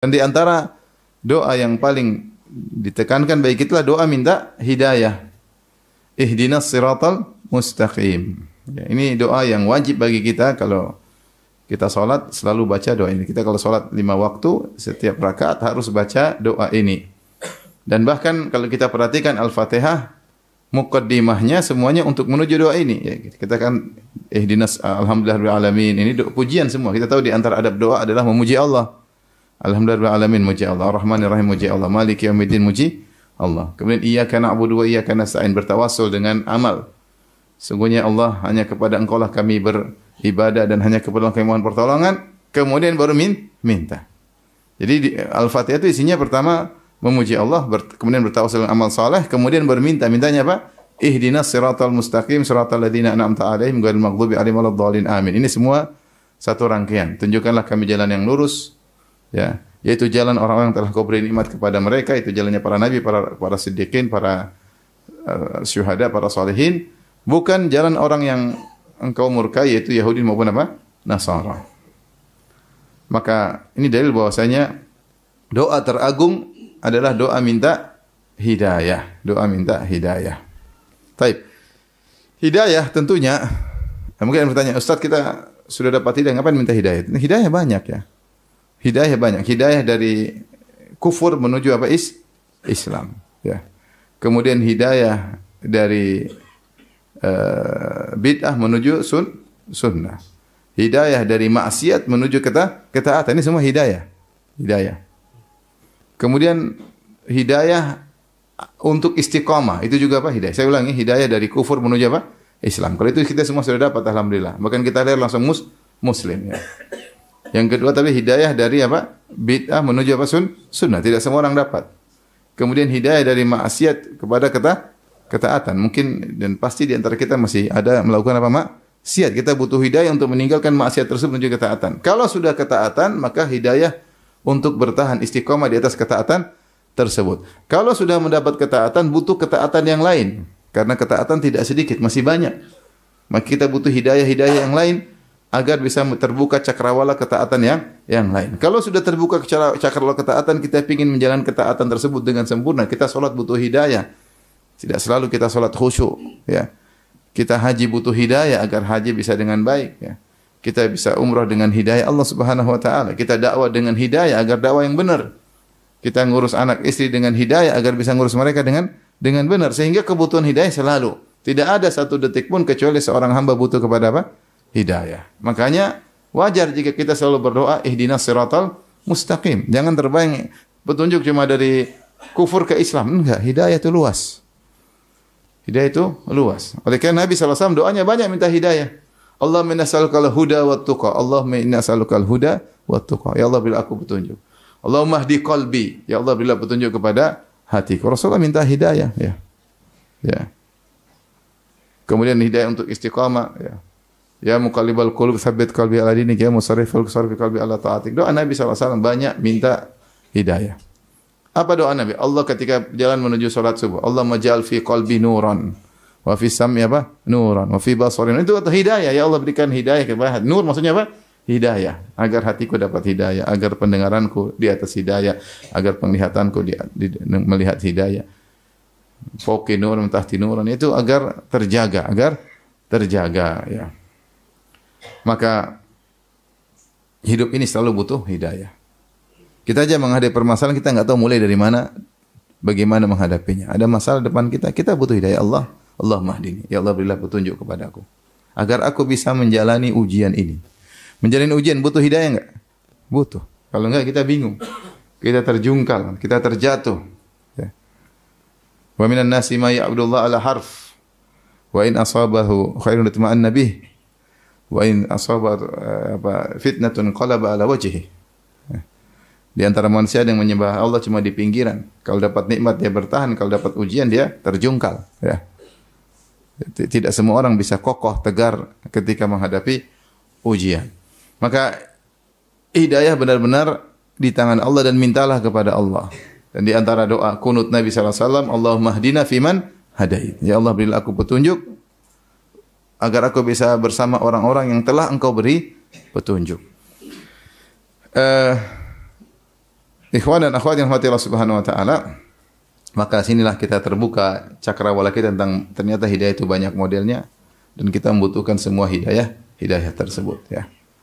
Dan di antara doa yang paling ditekankan bagi kita doa minta hidayah. Ihdinas siratal mustaqim. Ya, ini doa yang wajib bagi kita kalau kita salat selalu baca doa ini. Kita kalau salat 5 waktu, setiap rakaat harus baca doa ini. Dan bahkan kalau kita perhatikan Al-Fatihah, muqaddimahnya semuanya untuk menuju doa ini. Ya, kita kan ihdinas alhamdulillahirabbil alamin. Ini doa pujian semua. Kita tahu di antara adab doa adalah memuji Allah. Alhamdulillahirabbil alamin, muji Allah. Ar-Rahmanir Rahim, muji Allah. Maliki yaumiddin, muji Allah. Kemudian iyyaka na'budu wa iyyaka nasta'in, bertawassul dengan amal. Sungguhnya Allah, hanya kepada Engkau lah kami beribadah dan hanya kepada Engkau kami mohon pertolongan. Kemudian baru minta. Jadi Al-Fatihah itu isinya pertama memuji Allah, kemudian bertawassul dengan amal saleh, kemudian berminta. Mintanya apa? Ihdinas siratal mustaqim siratal ladzina an'amta 'alaihim ghairil maghdubi 'alaihim waladdallin. Amin. Ini semua satu rangkaian. Tunjukkanlah kami jalan yang lurus, ya, yaitu jalan orang-orang yang telah Kau beri nikmat kepada mereka, itu jalannya para nabi, para siddiqin, para syuhada, para salihin. Bukan jalan orang yang Engkau murkai, yaitu Yahudi maupun apa? Nasara. Maka ini dalil bahwasanya doa teragung adalah doa minta hidayah. Doa minta hidayah. Taib. Hidayah tentunya, mungkin ada bertanya, Ustaz kita sudah dapat hidayah, ngapain minta hidayah? Hidayah banyak ya. Hidayah banyak. Hidayah dari kufur menuju apa? Islam. Ya. Kemudian hidayah dari bid'ah menuju sunnah. Hidayah dari maksiat menuju ketaatan. Ini semua hidayah. Hidayah. Kemudian hidayah untuk istiqamah. Itu juga apa? Hidayah. Saya ulangi, hidayah dari kufur menuju apa? Islam. Kalau itu kita semua sudah dapat, alhamdulillah. Bahkan kita lihat langsung muslim. Ya. Yang kedua tapi hidayah dari apa? Bid'ah menuju apa? Sunnah. Tidak semua orang dapat. Kemudian hidayah dari maksiat kepada ketaatan. Mungkin dan pasti di antara kita masih ada melakukan apa? Maksiat. Kita butuh hidayah untuk meninggalkan maksiat tersebut menuju ketaatan. Kalau sudah ketaatan, maka hidayah untuk bertahan istiqomah di atas ketaatan tersebut. Kalau sudah mendapat ketaatan, butuh ketaatan yang lain. Karena ketaatan tidak sedikit, masih banyak. Maka kita butuh hidayah-hidayah yang lain agar bisa terbuka cakrawala ketaatan yang lain. Kalau sudah terbuka cakrawala ketaatan, kita ingin menjalankan ketaatan tersebut dengan sempurna. Kita salat butuh hidayah. Tidak selalu kita salat khusyuk, ya. Kita haji butuh hidayah agar haji bisa dengan baik, ya. Kita bisa umrah dengan hidayah Allah Subhanahu wa taala. Kita dakwah dengan hidayah agar dakwah yang benar. Kita ngurus anak istri dengan hidayah agar bisa ngurus mereka dengan benar. Sehingga kebutuhan hidayah selalu. Tidak ada satu detik pun kecuali seorang hamba butuh kepada apa? Hidayah. Makanya wajar jika kita selalu berdoa ihdinas siratal mustaqim. Jangan terbayang petunjuk cuma dari kufur ke Islam. Enggak, hidayah itu luas. Hidayah itu luas. Oleh karena Nabi SAW doanya banyak minta hidayah. Allahumma inna as'alukal huda wat tuqa. Allahumma inna as'alukal huda wat tuqa. Ya Allah, berilah aku petunjuk. Allahumma hdi qalbi. Ya Allah, berilah petunjuk kepada hatiku. Rasulullah minta hidayah, ya. Ya. Kemudian hidayah untuk istiqamah, ya. Ya muqallibal qulub tsabbit qalbi ala dinik, ya musarrifal sarfi qalbi ala taatik. Doa Nabi SAW banyak minta hidayah. Apa doa Nabi? Allah ketika jalan menuju salat subuh, Allah maj'al fi qalbi nuran wa fi sam'i apa? Nuran wa fi basarin. Itu hidayah. Ya Allah, berikan hidayah kepada hati. Nur maksudnya apa? Hidayah. Agar hatiku dapat hidayah, agar pendengaranku di atas hidayah, agar penglihatanku melihat hidayah. Fauqi nur tahti nuran, itu agar terjaga, ya. Maka hidup ini selalu butuh hidayah. Kita aja menghadapi permasalahan, kita enggak tahu mulai dari mana, bagaimana menghadapinya. Ada masalah depan kita, kita butuh hidayah Allah. Allahumma hdini. Ya Allah, berilah petunjuk kepadaku agar aku bisa menjalani ujian ini. Menjalani ujian butuh hidayah enggak? Butuh. Kalau enggak kita bingung. Kita terjungkal, kita terjatuh. Ya. Wa minan nasi may ya'budullah ala harf. Wa in asabahu khairun itma'anna bih. Wa in asabat fitnatun qalaba ala wajhihi. Di antara manusia yang menyembah Allah cuma di pinggiran. Kalau dapat nikmat dia bertahan, kalau dapat ujian dia terjungkal, ya. Tidak semua orang bisa kokoh, tegar ketika menghadapi ujian. Maka hidayah benar-benar di tangan Allah dan mintalah kepada Allah. Dan di antara doa kunut Nabi sallallahu alaihi wasallam, Allahumma hdina fiman hadait. Ya Allah, berilah aku petunjuk agar aku bisa bersama orang-orang yang telah Engkau beri petunjuk. Ikhwan dan akhwat yang dirahmati Allah Subhanahu wa taala, maka sinilah kita terbuka cakrawala kita tentang ternyata hidayah itu banyak modelnya dan kita membutuhkan semua hidayah tersebut ya.